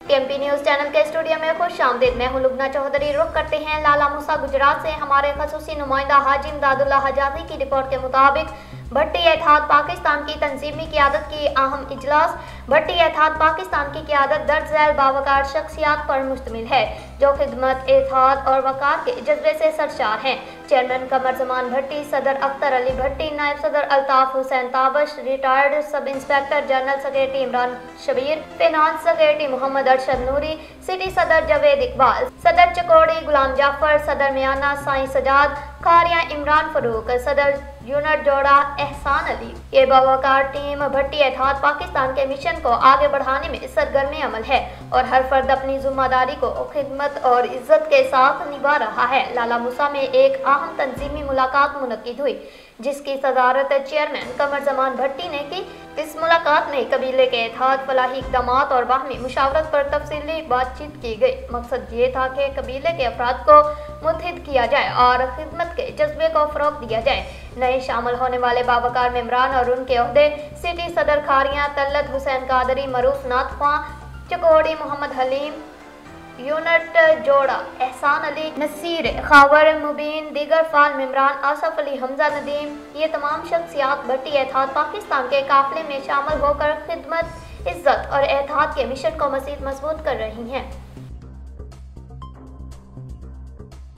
TMP news channel के studio में खुश आमदीद। मैं हूं लुबना चौधरी। रुख करते हैं लाला मूसा गुजरात से। हमारे खसूसी नुमाइंदा हाजी इमदादुल्लाह हजाजी की रिपोर्ट के मुताबिक भट्टी इत्तेहाद पाकिस्तान की तंजीमी क़यादत की अहम इजलास। भट्टी इत्तेहाद पाकिस्तान की क़यादत दर्ज झैल बावकार शख्सियात पर मुश्तमिल है जो खिदमत, इत्तेहाद और वक़ार के जज्बे से सरशार हैं। चेयरमैन कमर जमान भट्टी, सदर अख्तर अली भट्टी, नायब सदर Altaf Hussain Tabish, retired sub inspector general secretary Imran Shabbir, finance secretary Mohammad Arshad Noori, city सदर जावेद इकबाल, सदर चकोड़ी गुलाम जाफर, सदर मियाना साईं सजाद, खारिया इमरान फरूक, सदर यूनिट जोड़ा एहसान अली। ये बावकार टीम भट्टी इत्तेहाद पाकिस्तान के मिशन को आगे बढ़ाने में सरगर्म अमल है और हर फर्द अपनी जिम्मेदारी को खिदमत और इज्जत के साथ निभा रहा है। लाला मूसा में एक अहम तंजीमी मुलाकात मुनक्किद हुई जिसकी सदारत चेयरमैन कमर जमान भट्टी ने की। इस मुलाकात में कबीले के इत्तेहाद, फलाही इक़दामात और बाहमी मुशावरत पर तफसीली बातचीत की गई। मकसद ये था कि कबीले के अफराद को मुत्तहिद किया जाए और खिदमत के जज्बे को फ़रोग़ दिया जाए। नए शामिल होने वाले बावकार मेम्बरान और उनके ओहदे सिटी सदर खारियाँ तल्लत हुसैन कादरी, मरूफ नाथ ख्वां, चकोड़ी मोहम्मद हलीम, यूनिट जोड़ा एहसान अली, नसीर खावर मुबीन, दीगर फाल मेम्बरान आसफ अली, हमजा नदीम, ये तमाम शख्सियात भट्टी इत्तेहाद पाकिस्तान के काफिले में शामिल होकर खिदमत, इज्जत और इत्तेहाद के मिशन को मज़ीद मजबूत कर रही हैं।